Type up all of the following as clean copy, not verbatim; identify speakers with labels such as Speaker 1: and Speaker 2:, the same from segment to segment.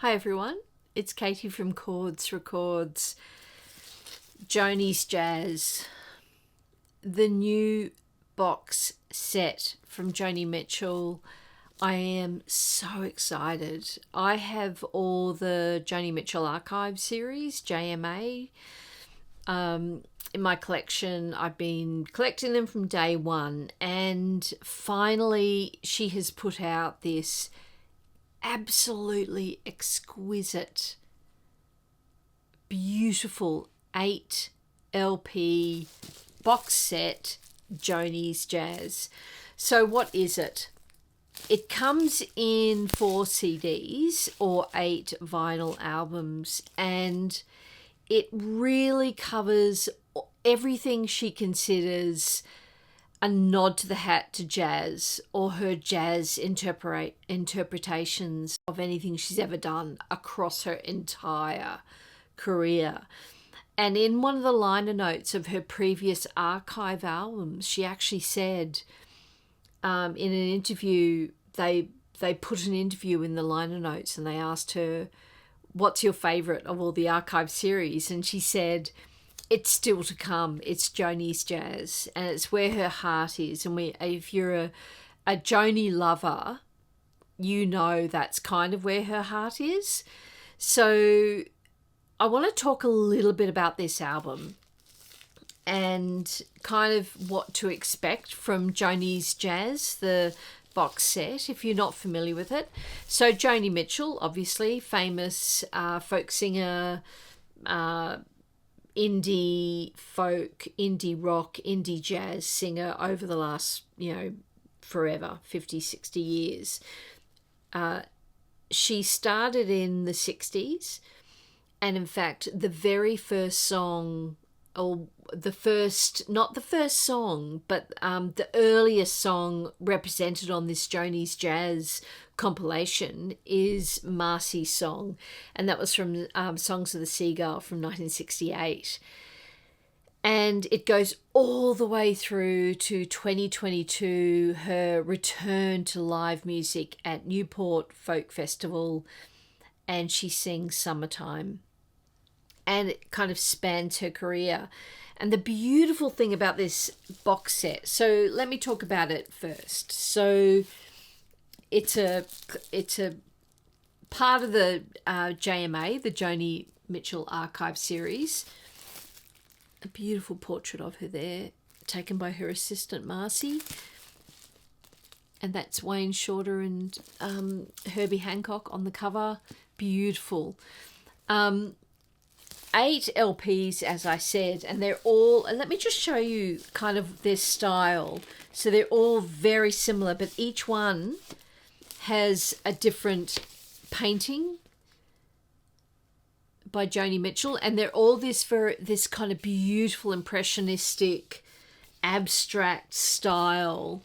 Speaker 1: Hi everyone, it's Katie from Chords Records. Joni's Jazz, the new box set from Joni Mitchell. I am so excited. I have all the Joni Mitchell archive series, JMA, in my collection. I've been collecting them from day one, and finally she has put out this absolutely exquisite, beautiful 8 LP box set, Joni's Jazz. So what is it? It comes in 4 CDs or 8 vinyl albums, and it really covers everything she considers a nod to the hat to jazz, or her jazz interpretations of anything she's ever done across her entire career. And in one of the liner notes of her previous archive albums, she actually said, in an interview, they put an interview in the liner notes and they asked her, what's your favourite of all the archive series? And she said, it's still to come. It's Joni's Jazz, and it's where her heart is. And if you're a Joni lover, you know that's kind of where her heart is. So I want to talk a little bit about this album and kind of what to expect from Joni's Jazz, the box set, if you're not familiar with it. So Joni Mitchell, obviously famous folk singer, indie folk, indie rock, indie jazz singer over the last, forever, 50, 60 years. She started in the 60s, and in fact, the very first song, or not the first song, but the earliest song represented on this Joni's Jazz compilation is Marcy's Song, and that was from Songs of the Seagull from 1968. And it goes all the way through to 2022, her return to live music at Newport Folk Festival, and she sings Summertime. And it kind of spans her career. And the beautiful thing about this box set, so let me talk about it first. So it's a part of the JMA, the Joni Mitchell Archive series. A beautiful portrait of her there, taken by her assistant Marcy. And that's Wayne Shorter and Herbie Hancock on the cover. Beautiful. 8 LPs, as I said, and they're all, and let me just show you kind of their style. So they're all very similar, but each one has a different painting by Joni Mitchell, and they're all this kind of beautiful impressionistic abstract style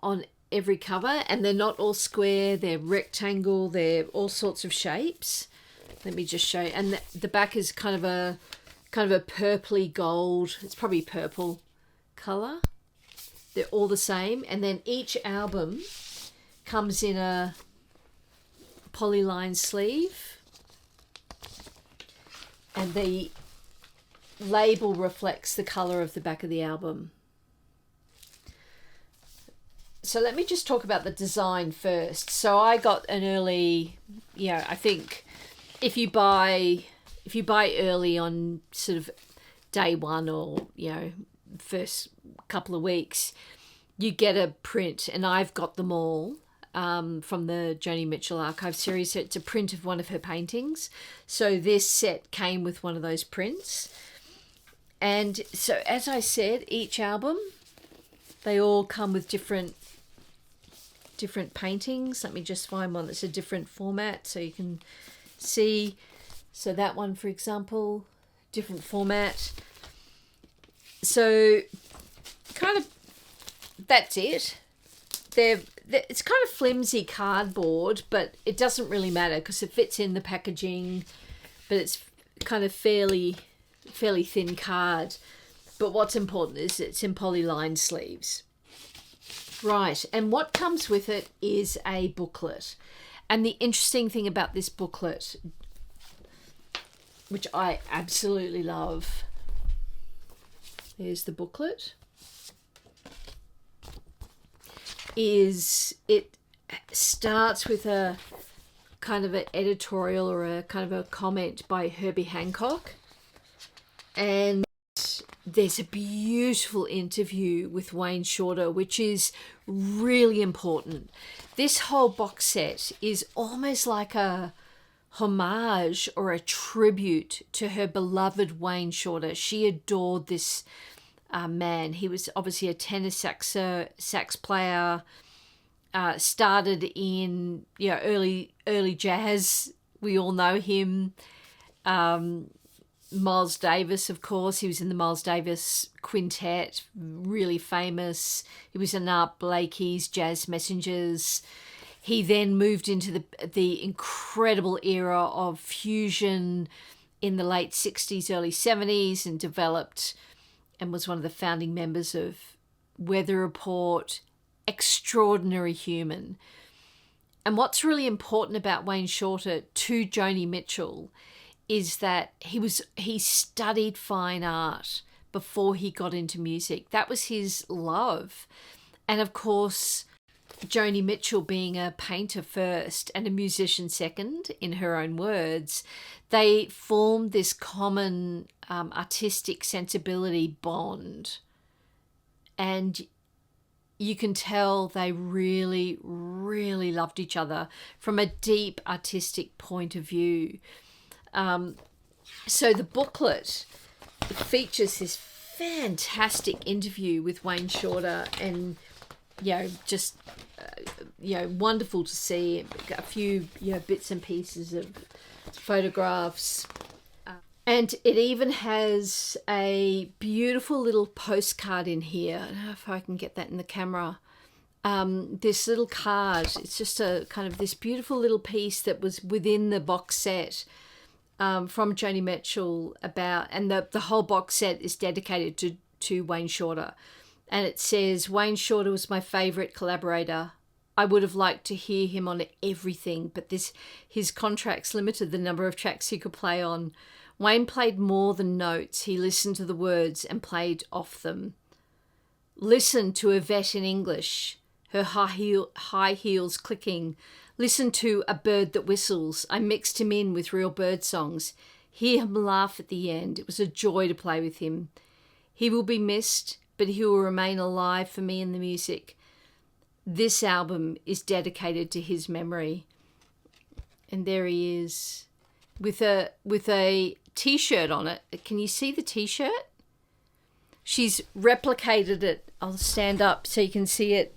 Speaker 1: on every cover. And they're not all square, they're rectangle, they're all sorts of shapes. Let me just show you. And the back is kind of a purpley gold, it's probably purple color. They're all the same. And then each album comes in a polyline sleeve, and the label reflects the color of the back of the album. So let me just talk about the design first. So I got an early, I think if you buy early on sort of day one, or first couple of weeks, you get a print, and I've got them all from the Joni Mitchell Archive series. So it's a print of one of her paintings. So this set came with one of those prints. And so, as I said, each album, they all come with different paintings. Let me just find one that's a different format so you can see. So that one, for example, different format. So kind of that's it. It's kind of flimsy cardboard, but it doesn't really matter because it fits in the packaging, but it's kind of fairly thin card. But what's important is it's in polyline sleeves. Right, and what comes with it is a booklet. And the interesting thing about this booklet, which I absolutely love, there's the booklet, is it starts with a kind of an editorial or a kind of a comment by Herbie Hancock. And there's a beautiful interview with Wayne Shorter, which is really important. This whole box set is almost like a homage or a tribute to her beloved Wayne Shorter. She adored this man. He was obviously a tenor sax player, started in early jazz. We all know him. Miles Davis, of course. He was in the Miles Davis Quintet, really famous. He was in Art Blakey's Jazz Messengers. He then moved into the incredible era of fusion in the late 60s, early 70s, and developed and was one of the founding members of Weather Report. Extraordinary human. And what's really important about Wayne Shorter to Joni Mitchell is that he studied fine art before he got into music. That was his love. And of course, Joni Mitchell being a painter first and a musician second, in her own words, they formed this common artistic sensibility bond. And you can tell they really, really loved each other from a deep artistic point of view. So the booklet features this fantastic interview with Wayne Shorter, and just wonderful to see a few bits and pieces of photographs. And it even has a beautiful little postcard in here. I don't know if I can get that in the camera. This little card, it's just a kind of this beautiful little piece that was within the box set from Joni Mitchell and the whole box set is dedicated to Wayne Shorter. And it says, Wayne Shorter was my favourite collaborator. I would have liked to hear him on everything, but his contracts limited the number of tracks he could play on. Wayne played more than notes. He listened to the words and played off them. Listen to Yvette in English, her high heels clicking. Listen to A Bird That Whistles. I mixed him in with real bird songs. Hear him laugh at the end. It was a joy to play with him. He will be missed, but he will remain alive for me in the music. This album is dedicated to his memory. And there he is with a t-shirt on it. Can you see the t-shirt? She's replicated it. I'll stand up so you can see it.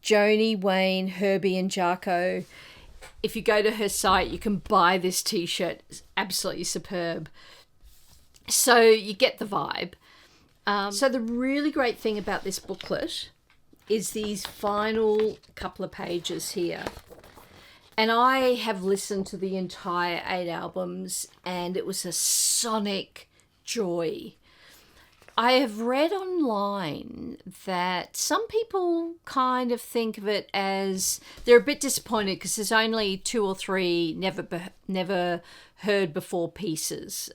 Speaker 1: Joni, Wayne, Herbie and Jarko. If you go to her site, you can buy this t-shirt. It's absolutely superb. So you get the vibe. So the really great thing about this booklet is these final couple of pages here. And I have listened to the entire 8 albums, and it was a sonic joy. I have read online that some people kind of think of it as they're a bit disappointed because there's only 2 or 3 never heard before pieces.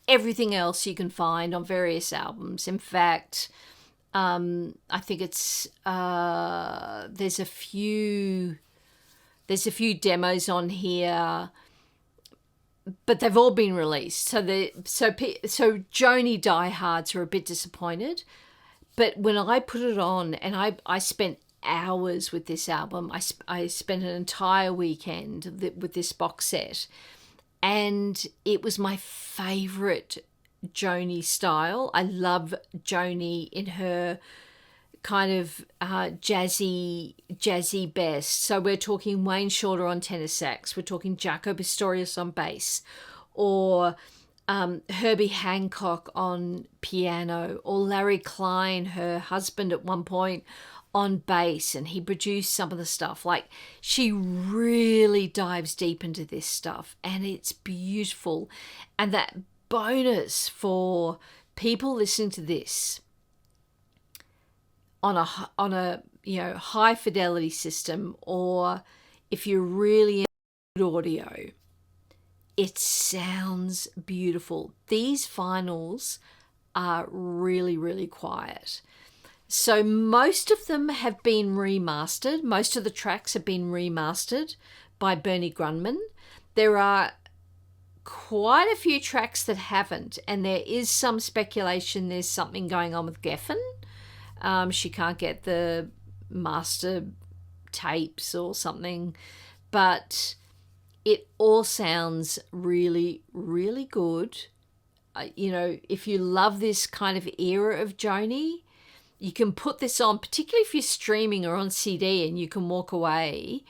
Speaker 1: Everything else you can find on various albums. In fact, I think it's there's a few demos on here, but they've all been released. So Joni diehards are a bit disappointed. But when I put it on, and I spent hours with this album, I spent an entire weekend with this box set, and it was my favourite Joni style. I love Joni in her kind of jazzy best. So we're talking Wayne Shorter on tenor sax, we're talking Jaco Pastorius on bass, or Herbie Hancock on piano, or Larry Klein, her husband at one point, on bass, and he produced some of the stuff. Like, she really dives deep into this stuff, and it's beautiful. And that bonus for people listening to this on a high fidelity system, or if you're really into good audio, it sounds beautiful. These vinyls are really, really quiet. So most of them have been remastered. Most of the tracks have been remastered by Bernie Grundman. There are quite a few tracks that haven't, and there is some speculation there's something going on with Geffen. She can't get the master tapes or something, but it all sounds really, really good. If you love this kind of era of Joni, you can put this on, particularly if you're streaming or on CD and you can walk away.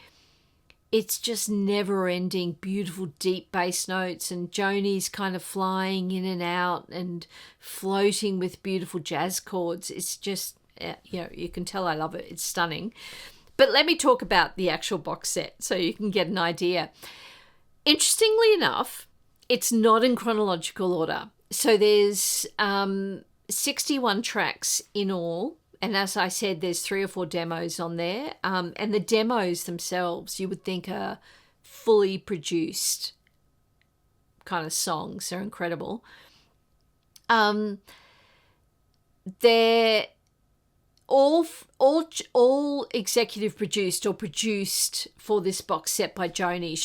Speaker 1: It's just never-ending, beautiful, deep bass notes, and Joni's kind of flying in and out and floating with beautiful jazz chords. It's just, you can tell I love it. It's stunning. But let me talk about the actual box set so you can get an idea. Interestingly enough, it's not in chronological order. So there's 61 tracks in all. And as I said, there's 3 or 4 demos on there. And the demos themselves, you would think are fully produced kind of songs. They're incredible. They're all executive produced or produced for this box set by Joni.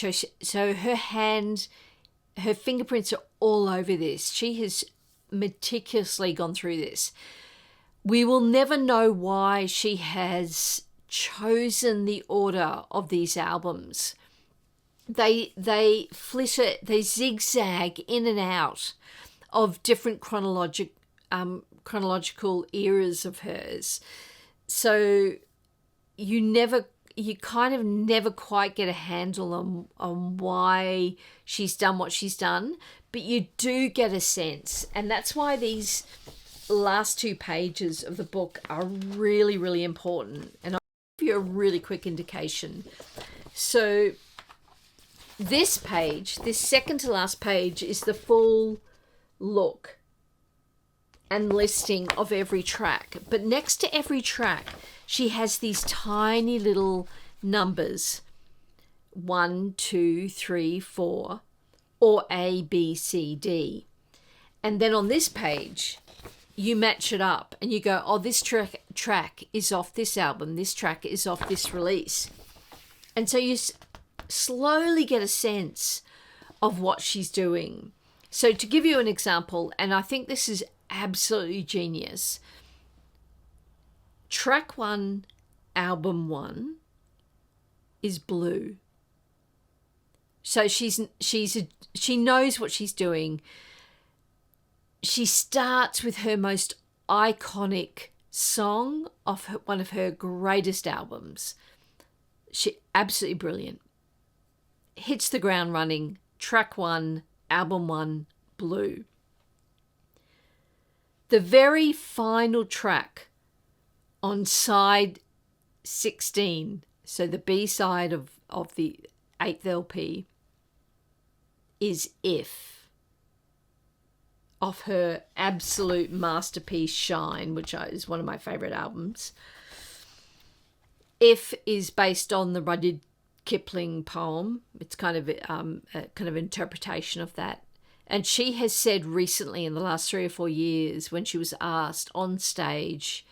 Speaker 1: So her fingerprints are all over this. She has meticulously gone through this. We will never know why she has chosen the order of these albums. They flitter, they zigzag in and out of different chronological eras of hers. So you kind of never quite get a handle on why she's done what she's done, but you do get a sense, and that's why these last 2 pages of the book are really, really important. And I'll give you a really quick indication. So this page, this second to last page, is the full look and listing of every track. But next to every track, she has these tiny little numbers, 1, 2, 3, 4, or A, B, C, D. And then on this page, you match it up and you go, oh, this track is off this album, this track is off this release. And so you slowly get a sense of what she's doing. So to give you an example, and I think this is absolutely genius, track 1, album 1 is Blue. So she knows what she's doing. She starts with her most iconic song of one of her greatest albums. She absolutely brilliant. Hits the ground running. Track 1, album 1, Blue. The very final track on side 16, so the B side of the 8th LP, is If, off her absolute masterpiece Shine, which is one of my favourite albums. If is based on the Rudyard Kipling poem. It's kind of a kind of interpretation of that. And she has said recently, in the last 3 or 4 years, when she was asked on stage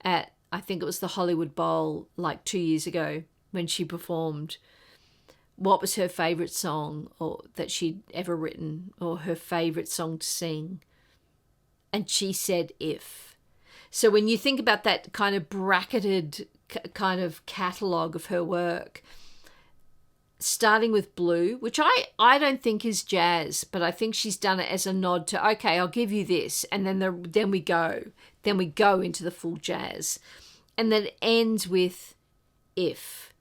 Speaker 1: at, I think it was the Hollywood Bowl, like 2 years ago, when she performed, what was her favourite song or that she'd ever written, or her favourite song to sing. And she said If. So when you think about that kind of bracketed kind of catalogue of her work, starting with Blue, which I don't think is jazz, but I think she's done it as a nod to, okay, I'll give you this, and then we go into the full jazz. And then it ends with If.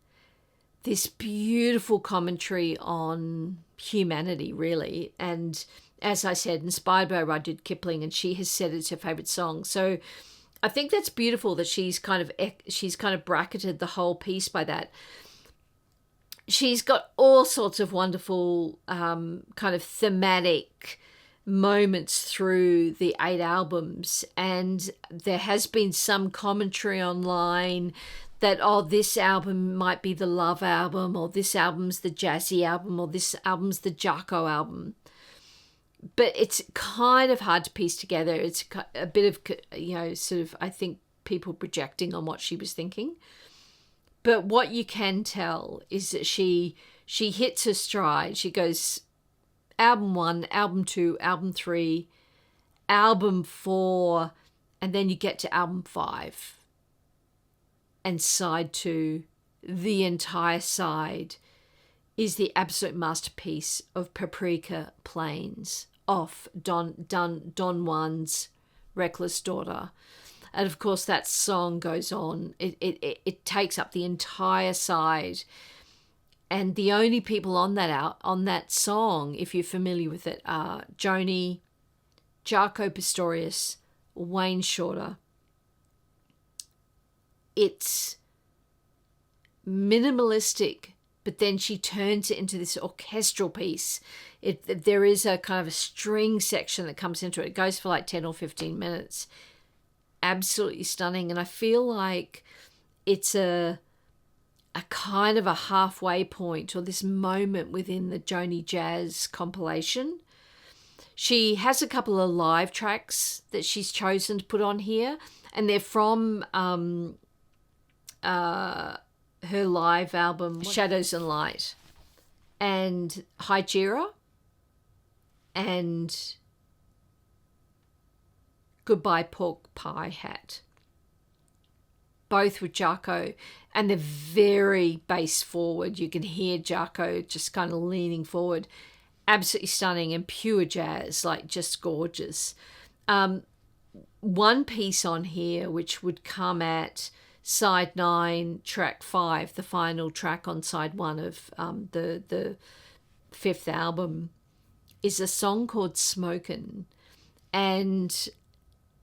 Speaker 1: This beautiful commentary on humanity, really. And as I said, inspired by Rudyard Kipling, and she has said it's her favourite song. So I think that's beautiful that she's kind of bracketed the whole piece by that. She's got all sorts of wonderful kind of thematic moments through the 8 albums, and there has been some commentary online that, oh, this album might be the love album, or this album's the jazzy album, or this album's the Jarko album. But it's kind of hard to piece together. It's a bit of, sort of, I think, people projecting on what she was thinking. But what you can tell is that she hits her stride. She goes album 1, album 2, album 3, album 4, and then you get to album 5. And side 2, the entire side, is the absolute masterpiece of Paprika Plains off Don Juan's Reckless Daughter. And of course that song goes on. It takes up the entire side. And the only people on that song, if you're familiar with it, are Joni, Jarko Pastorius, Wayne Shorter. It's minimalistic, but then she turns it into this orchestral piece. There is a kind of a string section that comes into it. It goes for like 10 or 15 minutes. Absolutely stunning. And I feel like it's a kind of a halfway point, or this moment within the Joni Jazz compilation. She has a couple of live tracks that she's chosen to put on here, and they're from her live album Shadows and Light, and Hijira, and Goodbye Pork Pie Hat. Both with Jarko, and they're very bass forward. You can hear Jarko just kind of leaning forward. Absolutely stunning and pure jazz, like just gorgeous. One piece on here, which would come at side 9, track 5, the final track on side 1 of the 5th album, is a song called Smokin'. And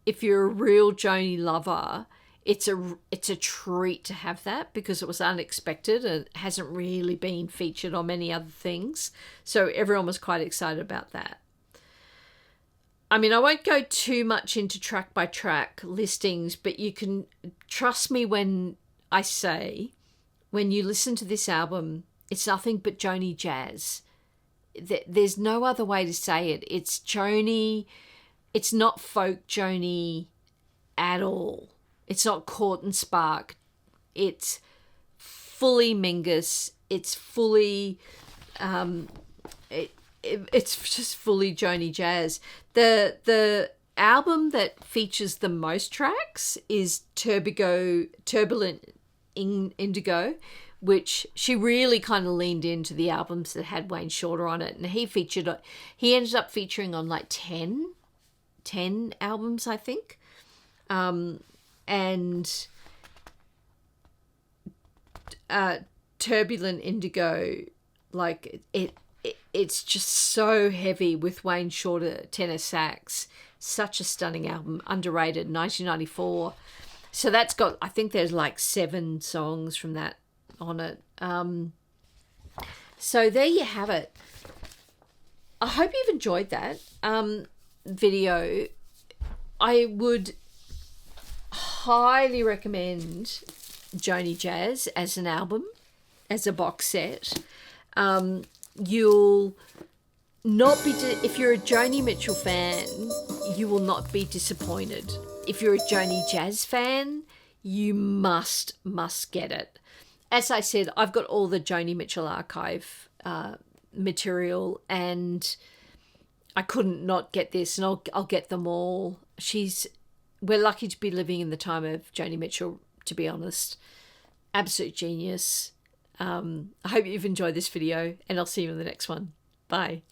Speaker 1: if you're a real Joni lover, it's a treat to have that, because it was unexpected and hasn't really been featured on many other things. So everyone was quite excited about that. I mean, I won't go too much into track by track listings, but you can trust me when I say, when you listen to this album, it's nothing but Joni jazz. There's no other way to say it. It's Joni. It's not folk Joni at all. It's not Court and Spark. It's fully Mingus. It's fully, it's just fully Joni jazz. The album that features the most tracks is Turbulent Indigo, which she really kind of leaned into the albums that had Wayne Shorter on it, and he ended up featuring on like 10 albums, I think. And Turbulent Indigo, like it's just so heavy with Wayne Shorter tenor sax. Such a stunning album, underrated, 1994. So that's got, I think there's like 7 songs from that on it. So there you have it. I hope you've enjoyed that video. I would highly recommend Joni Jazz as an album, as a box set. You'll not be if you're a Joni Mitchell fan, you will not be disappointed. If you're a Joni Jazz fan, you must get it. As I said, I've got all the Joni Mitchell archive material, and I couldn't not get this, and I'll get them all. We're lucky to be living in the time of Joni Mitchell, to be honest. Absolute genius. I hope you've enjoyed this video, and I'll see you in the next one. Bye.